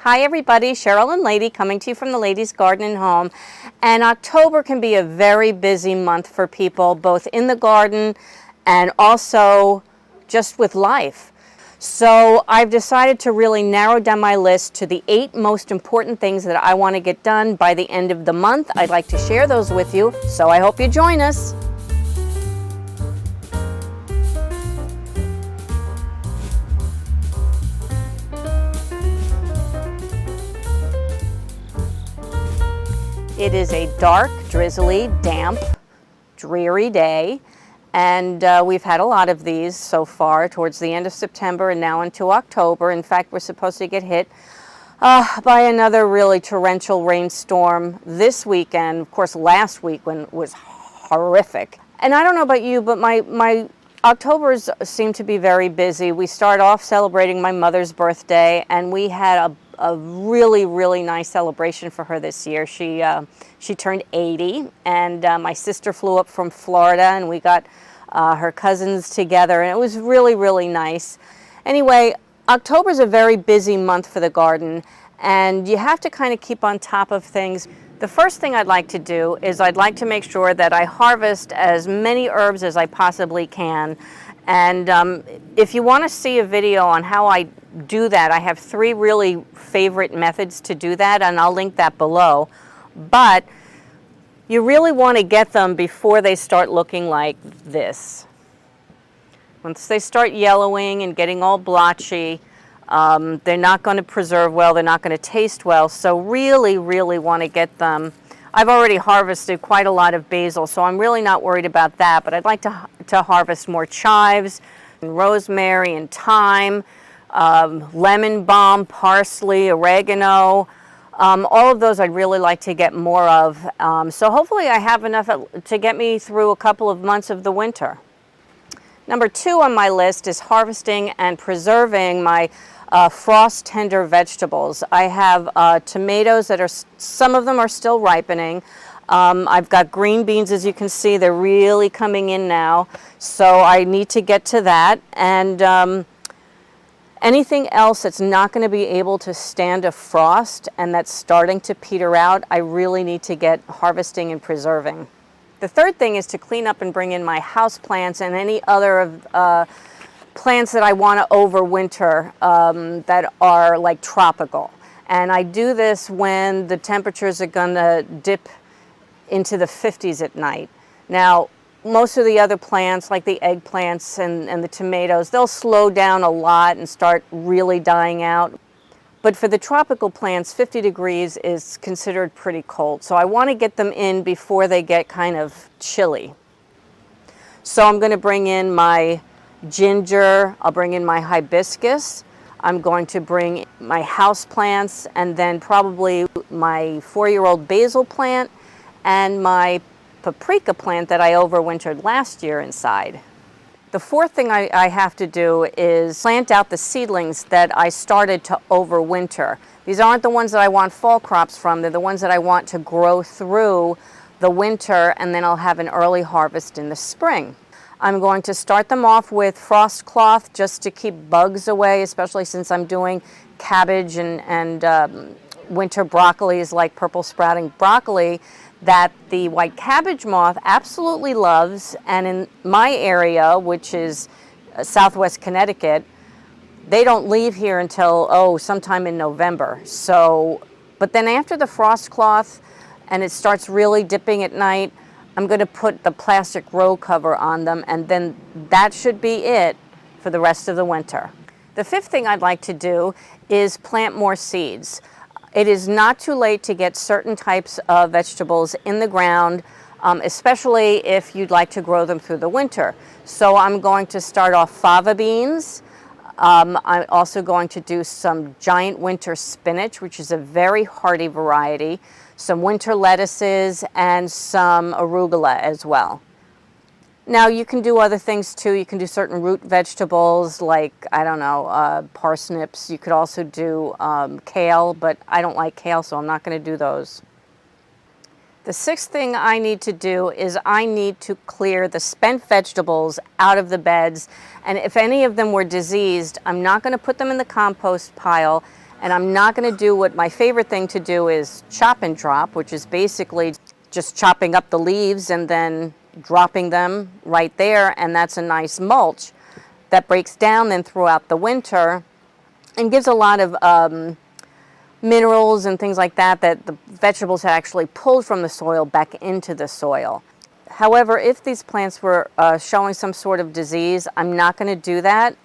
Hi everybody, Cheryl and Lady coming to you from the Ladies Garden and Home. And October can be a very busy month for people, both in the garden and also just with life. So I've decided to really narrow down my list to the 8 most important things that I want to get done by the end of the month. I'd like to share those with you, so I hope you join us. It is a dark, drizzly, damp, dreary day, and we've had a lot of these so far towards the end of September and now into October. In fact, we're supposed to get hit by another really torrential rainstorm this weekend. Of course, last week when it was horrific. And I don't know about you, but my Octobers seem to be very busy. We start off celebrating my mother's birthday, and we had a really, really nice celebration for her this year. She turned 80, and my sister flew up from Florida, and we got her cousins together, and it was really, really nice. Anyway, October is a very busy month for the garden, and you have to kind of keep on top of things. The first thing I'd like to do is I'd like to make sure that I harvest as many herbs as I possibly can. And if you want to see a video on how I do that, I have 3 really favorite methods to do that, and I'll link that below. But you really want to get them before they start looking like this. Once they start yellowing and getting all blotchy, they're not going to preserve well, they're not going to taste well, so really, really want to get them. I've already harvested quite a lot of basil, so I'm really not worried about that, but I'd like to harvest more chives, and rosemary and thyme, lemon balm, parsley, oregano. All of those I'd really like to get more of, so hopefully I have enough to get me through a couple of months of the winter. Number 2 on my list is harvesting and preserving my frost tender vegetables. I have tomatoes that are, some of them are still ripening. I've got green beans, as you can see, they're really coming in now. So I need to get to that. And anything else that's not going to be able to stand a frost and that's starting to peter out, I really need to get harvesting and preserving. The third thing is to clean up and bring in my house plants and any other plants that I want to overwinter that are like tropical. And I do this when the temperatures are going to dip into the 50s at night. Now, most of the other plants, like the eggplants and the tomatoes, they'll slow down a lot and start really dying out. But for the tropical plants, 50 degrees is considered pretty cold. So I want to get them in before they get kind of chilly. So I'm going to bring in my ginger, I'll bring in my hibiscus, I'm going to bring my house plants, and then probably my 4-year-old basil plant and my paprika plant that I overwintered last year inside. The fourth thing I have to do is plant out the seedlings that I started to overwinter. These aren't the ones that I want fall crops from, they're the ones that I want to grow through the winter, and then I'll have an early harvest in the spring. I'm going to start them off with frost cloth just to keep bugs away, especially since I'm doing cabbage and winter broccolis like purple sprouting broccoli that the white cabbage moth absolutely loves. And in my area, which is Southwest Connecticut, they don't leave here until, sometime in November. So, but then after the frost cloth and it starts really dipping at night, I'm going to put the plastic row cover on them, and then that should be it for the rest of the winter. The fifth thing I'd like to do is plant more seeds. It is not too late to get certain types of vegetables in the ground, especially if you'd like to grow them through the winter. So I'm going to start off fava beans. I'm also going to do some giant winter spinach, which is a very hardy variety, some winter lettuces, and some arugula as well. Now you can do other things too. You can do certain root vegetables like, I don't know, parsnips. You could also do kale, but I don't like kale, so I'm not going to do those. The sixth thing I need to do is I need to clear the spent vegetables out of the beds, and if any of them were diseased, I'm not going to put them in the compost pile, And I'm not going to do what my favorite thing to do is chop and drop, which is basically just chopping up the leaves and then dropping them right there, and that's a nice mulch that breaks down then throughout the winter and gives a lot of minerals and things like that that the vegetables had actually pulled from the soil back into the soil. However, if these plants were showing some sort of disease, I'm not going to do that.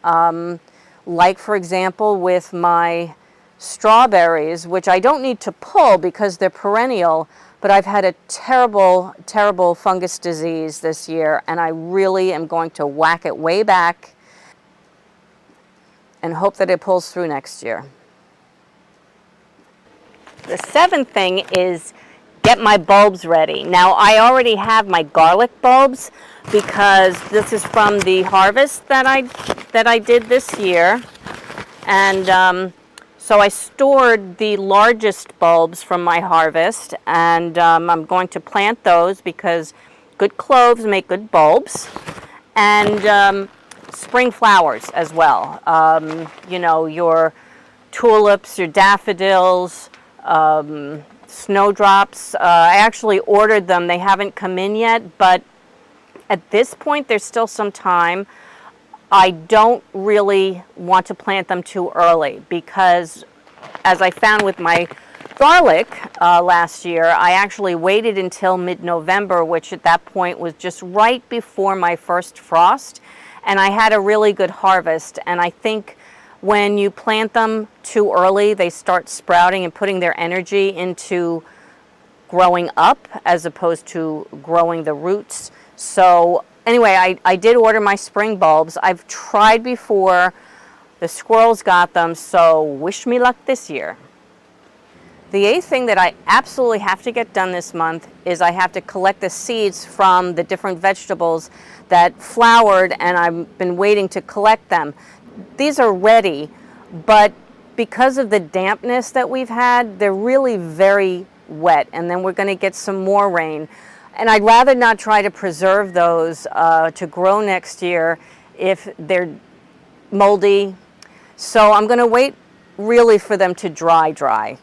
Like, for example, with my strawberries, which I don't need to pull because they're perennial, but I've had a terrible, terrible fungus disease this year, and I really am going to whack it way back and hope that it pulls through next year. The seventh thing is get my bulbs ready. Now, I already have my garlic bulbs because this is from the harvest that I did this year, and so I stored the largest bulbs from my harvest, and I'm going to plant those because good cloves make good bulbs, and spring flowers as well. You know, your tulips, your daffodils, snowdrops. I actually ordered them. They haven't come in yet, but at this point there's still some time. I don't really want to plant them too early because, as I found with my garlic last year, I actually waited until mid-November, which at that point was just right before my first frost, and I had a really good harvest. And I think when you plant them too early, they start sprouting and putting their energy into growing up as opposed to growing the roots. So anyway, I did order my spring bulbs. I've tried before. The squirrels got them, so wish me luck this year. The eighth thing that I absolutely have to get done this month is I have to collect the seeds from the different vegetables that flowered, and I've been waiting to collect them. These are ready, but because of the dampness that we've had, they're really very wet, and then we're going to get some more rain. And I'd rather not try to preserve those to grow next year if they're moldy. So I'm going to wait really for them to dry.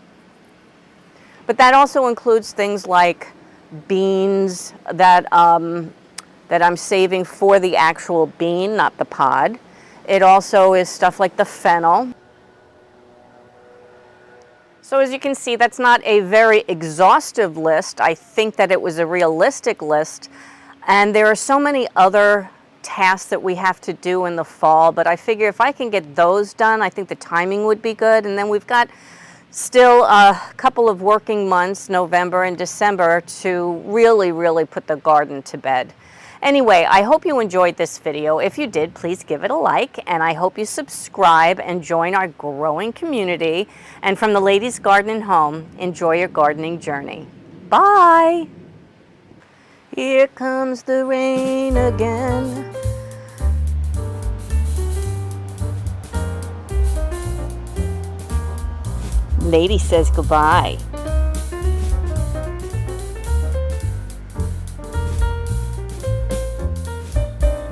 But that also includes things like beans that I'm saving for the actual bean, not the pod. It also is stuff like the fennel. So as you can see, that's not a very exhaustive list. I think that it was a realistic list. And there are so many other tasks that we have to do in the fall, but I figure if I can get those done, I think the timing would be good. And then we've got still a couple of working months, November and December, to really put the garden to bed. Anyway, I hope you enjoyed this video. If you did, please give it a like, and I hope you subscribe and join our growing community. And from the Ladies Garden and Home, enjoy your gardening journey. Bye! Here comes the rain again. Lady says goodbye.